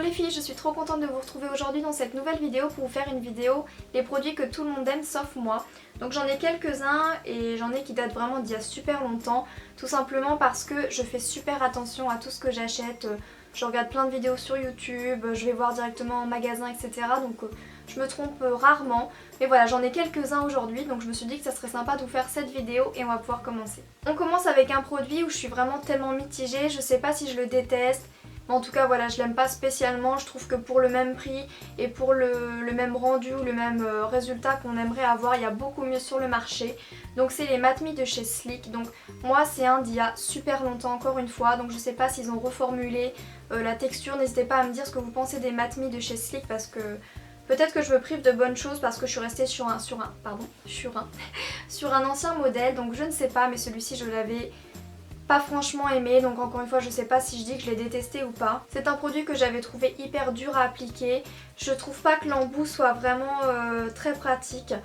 les filles, je suis trop contente de vous retrouver aujourd'hui dans cette nouvelle vidéo pour vous faire une vidéo les produits que tout le monde aime sauf moi. Donc j'en ai quelques-uns et j'en ai qui datent vraiment d'il y a super longtemps, tout simplement parce que je fais super attention à tout ce que j'achète. Je regarde plein de vidéos sur YouTube, je vais voir directement en magasin, etc. Donc je me trompe rarement. Mais voilà, j'en ai quelques-uns aujourd'hui, donc je me suis dit que ça serait sympa de vous faire cette vidéo et on va pouvoir commencer. On commence avec un produit où je suis vraiment tellement mitigée, je sais pas si je le déteste. Mais en tout cas voilà, je l'aime pas spécialement, je trouve que pour le même prix et pour le même rendu ou le même résultat qu'on aimerait avoir, il y a beaucoup mieux sur le marché. Donc c'est les Mat Me de chez Sleek. Donc moi c'est un d'il y a super longtemps encore une fois, donc je sais pas s'ils ont reformulé la texture. N'hésitez pas à me dire ce que vous pensez des Mat Me de chez Sleek parce que peut-être que je me prive de bonnes choses parce que je suis restée sur un ancien modèle, donc je ne sais pas, mais celui-ci je l'avais pas franchement aimé, donc encore une fois je sais pas si je dis que je l'ai détesté ou pas. C'est un produit que j'avais trouvé hyper dur à appliquer. Je trouve pas que l'embout soit vraiment très pratique.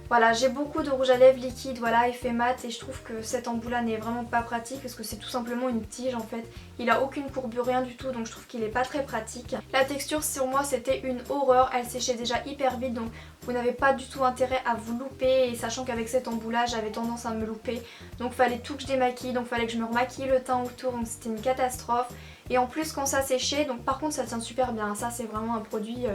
Voilà, j'ai beaucoup de rouge à lèvres liquide, voilà, effet mat, et je trouve que cet embout là n'est vraiment pas pratique parce que c'est tout simplement une tige en fait. Il a aucune courbure, rien du tout, donc je trouve qu'il est pas très pratique. La texture sur moi c'était une horreur, elle séchait déjà hyper vite, donc vous n'avez pas du tout intérêt à vous louper, et sachant qu'avec cet embout là j'avais tendance à me louper, donc fallait tout que je démaquille, donc fallait que je me remaquille le teint autour, donc c'était une catastrophe. Et en plus quand ça séchait, donc par contre ça tient super bien, ça c'est vraiment un produit,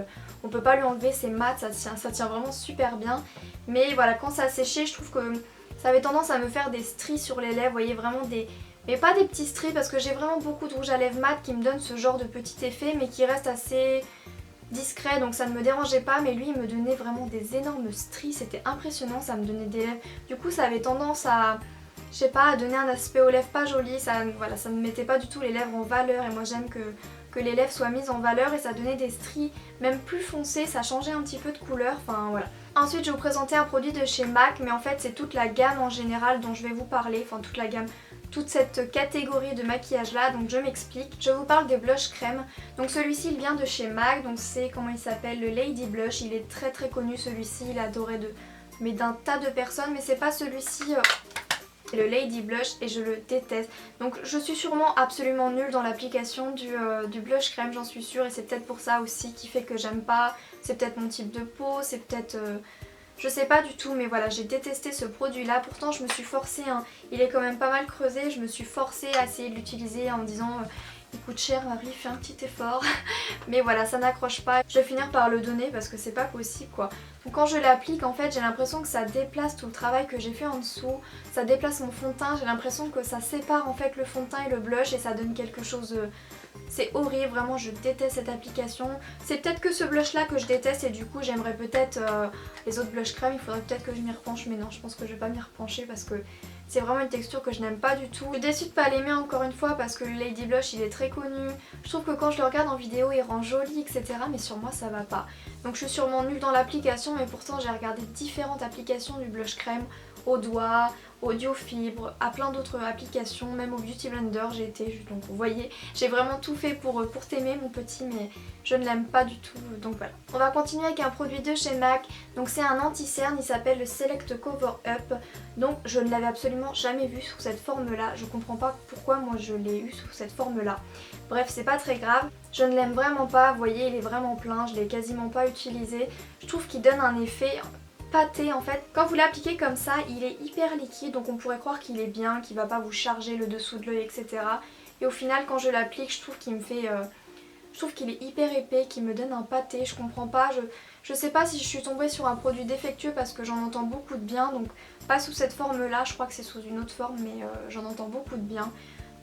on peut pas lui enlever, c'est mat, ça tient vraiment super bien. Mais voilà, quand ça séchait, je trouve que ça avait tendance à me faire des stries sur les lèvres, vous voyez, vraiment des... Mais pas des petits stries parce que j'ai vraiment beaucoup de rouge à lèvres mat qui me donne ce genre de petit effet mais qui reste assez discret, donc ça ne me dérangeait pas, mais lui il me donnait vraiment des énormes stries, c'était impressionnant, ça me donnait des lèvres. Du coup ça avait tendance à... je sais pas, à donner un aspect aux lèvres pas joli, voilà, ça ne mettait pas du tout les lèvres en valeur, et moi j'aime que les lèvres soient mises en valeur, et ça donnait des stries même plus foncées, ça changeait un petit peu de couleur, enfin voilà. Ensuite je vais vous présenter un produit de chez MAC, mais en fait c'est toute la gamme en général dont je vais vous parler, enfin toute la gamme, toute cette catégorie de maquillage là, donc je m'explique. Je vous parle des blushs crème. Donc celui-ci il vient de chez MAC, donc c'est, comment il s'appelle, le Lady Blush, il est très très connu celui-ci, il est adoré mais d'un tas de personnes, mais c'est pas celui-ci... c'est le Lady Blush et je le déteste. Donc je suis sûrement absolument nulle dans l'application du blush crème, j'en suis sûre, et c'est peut-être pour ça aussi qui fait que j'aime pas. C'est peut-être mon type de peau, c'est peut-être... je sais pas du tout, mais voilà, j'ai détesté ce produit là. Pourtant je me suis forcée, hein, il est quand même pas mal creusé, je me suis forcée à essayer de l'utiliser en me disant... il coûte cher Marie, fais un petit effort. Mais voilà, ça n'accroche pas. Je vais finir par le donner parce que c'est pas possible quoi. Donc quand je l'applique en fait j'ai l'impression que ça déplace tout le travail que j'ai fait en dessous. Ça déplace mon fond de teint, j'ai l'impression que ça sépare en fait le fond de teint et le blush et ça donne quelque chose... c'est horrible, vraiment je déteste cette application. C'est peut-être que ce blush là que je déteste et du coup j'aimerais peut-être les autres blush crème, il faudrait peut-être que je m'y repenche, mais non je pense que je vais pas m'y repencher parce que c'est vraiment une texture que je n'aime pas du tout. Je suis déçue de pas l'aimer encore une fois parce que le Lady Blush il est très connu. Je trouve que quand je le regarde en vidéo il rend joli, etc. Mais sur moi ça va pas. Donc je suis sûrement nulle dans l'application, mais pourtant j'ai regardé différentes applications du blush crème, au doigt, au duo fibre, à plein d'autres applications, même au Beauty Blender j'ai été, donc vous voyez, j'ai vraiment tout fait pour t'aimer mon petit, mais je ne l'aime pas du tout, donc voilà. On va continuer avec un produit de chez MAC, donc c'est un anti-cerne, il s'appelle le Select Cover Up, donc je ne l'avais absolument jamais vu sous cette forme là, je comprends pas pourquoi moi je l'ai eu sous cette forme là. Bref, c'est pas très grave, je ne l'aime vraiment pas, vous voyez il est vraiment plein, je l'ai quasiment pas utilisé, je trouve qu'il donne un effet pâté en fait. Quand vous l'appliquez comme ça, il est hyper liquide, donc on pourrait croire qu'il est bien, qu'il va pas vous charger le dessous de l'œil, etc. Et au final quand je l'applique, je trouve qu'il me fait... je trouve qu'il est hyper épais, qu'il me donne un pâté, je comprends pas, je sais pas si je suis tombée sur un produit défectueux parce que j'en entends beaucoup de bien, donc pas sous cette forme là, je crois que c'est sous une autre forme, mais j'en entends beaucoup de bien.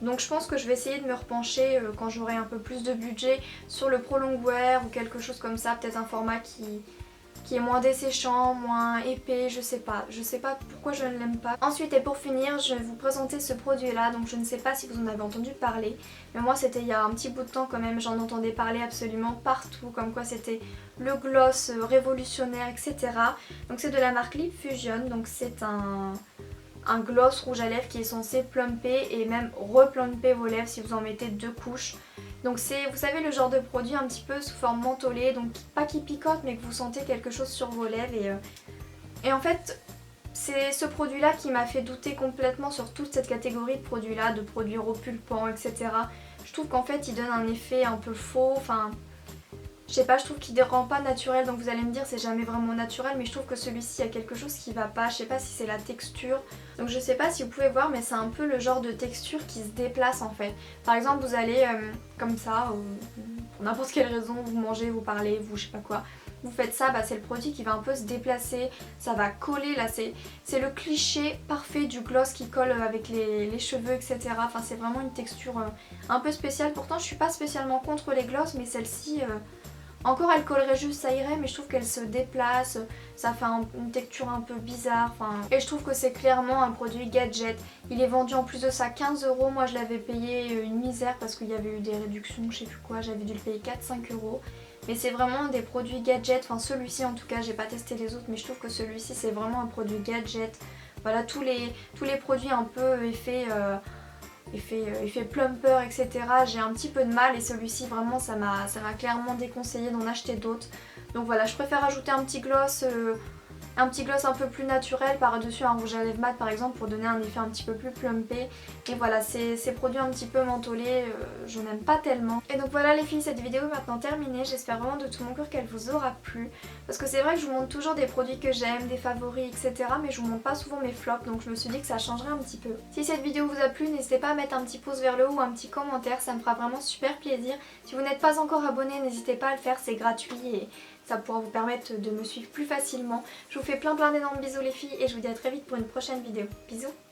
Donc je pense que je vais essayer de me repencher quand j'aurai un peu plus de budget sur le Pro Longwear ou quelque chose comme ça, peut-être un format qui est moins desséchant, moins épais, je sais pas pourquoi je ne l'aime pas. Ensuite et pour finir, je vais vous présenter ce produit là, donc je ne sais pas si vous en avez entendu parler, mais moi c'était il y a un petit bout de temps quand même, j'en entendais parler absolument partout, comme quoi c'était le gloss révolutionnaire, etc. Donc c'est de la marque Lip Fusion, donc c'est un gloss rouge à lèvres qui est censé plumper et même replumper vos lèvres si vous en mettez 2 couches. Donc c'est, vous savez, le genre de produit un petit peu sous forme mentholée, donc pas qui picote mais que vous sentez quelque chose sur vos lèvres, et en fait c'est ce produit là qui m'a fait douter complètement sur toute cette catégorie de produits là, de produits repulpants, etc. Je trouve qu'en fait il donne un effet un peu faux, enfin Je sais pas, je trouve qu'il ne rend pas naturel, donc vous allez me dire c'est jamais vraiment naturel, mais je trouve que celui-ci, il y a quelque chose qui va pas. Je sais pas si c'est la texture. Donc je sais pas si vous pouvez voir, mais c'est un peu le genre de texture qui se déplace en fait. Par exemple, vous allez comme ça, pour n'importe quelle raison, vous mangez, vous parlez, vous je sais pas quoi. Vous faites ça, bah c'est le produit qui va un peu se déplacer, ça va coller là, c'est le cliché parfait du gloss qui colle avec les cheveux, etc. Enfin c'est vraiment une texture un peu spéciale. Pourtant je suis pas spécialement contre les gloss, mais celle-ci, encore elle collerait juste, ça irait, mais je trouve qu'elle se déplace, ça fait une texture un peu bizarre. Et je trouve que c'est clairement un produit gadget. Il est vendu en plus de ça 15 €, moi je l'avais payé une misère parce qu'il y avait eu des réductions, je sais plus quoi, j'avais dû le payer 4-5 €. Mais c'est vraiment des produits gadgets, enfin celui-ci en tout cas, j'ai pas testé les autres, mais je trouve que celui-ci c'est vraiment un produit gadget. Voilà, tous les produits un peu effet plumper, etc. J'ai un petit peu de mal et celui-ci vraiment ça m'a clairement déconseillé d'en acheter d'autres. Donc voilà, je préfère ajouter un petit gloss un peu plus naturel par-dessus un rouge à lèvres mat par exemple pour donner un effet un petit peu plus plumpé. Et voilà, ces produits un petit peu mentholés, je n'aime pas tellement. Et donc voilà les filles, cette vidéo est maintenant terminée. J'espère vraiment de tout mon cœur qu'elle vous aura plu. Parce que c'est vrai que je vous montre toujours des produits que j'aime, des favoris, etc. Mais je vous montre pas souvent mes flops, donc je me suis dit que ça changerait un petit peu. Si cette vidéo vous a plu, n'hésitez pas à mettre un petit pouce vers le haut ou un petit commentaire, ça me fera vraiment super plaisir. Si vous n'êtes pas encore abonné, n'hésitez pas à le faire, c'est gratuit et ça pourra vous permettre de me suivre plus facilement. Je vous fais plein d'énormes bisous les filles et je vous dis à très vite pour une prochaine vidéo. Bisous!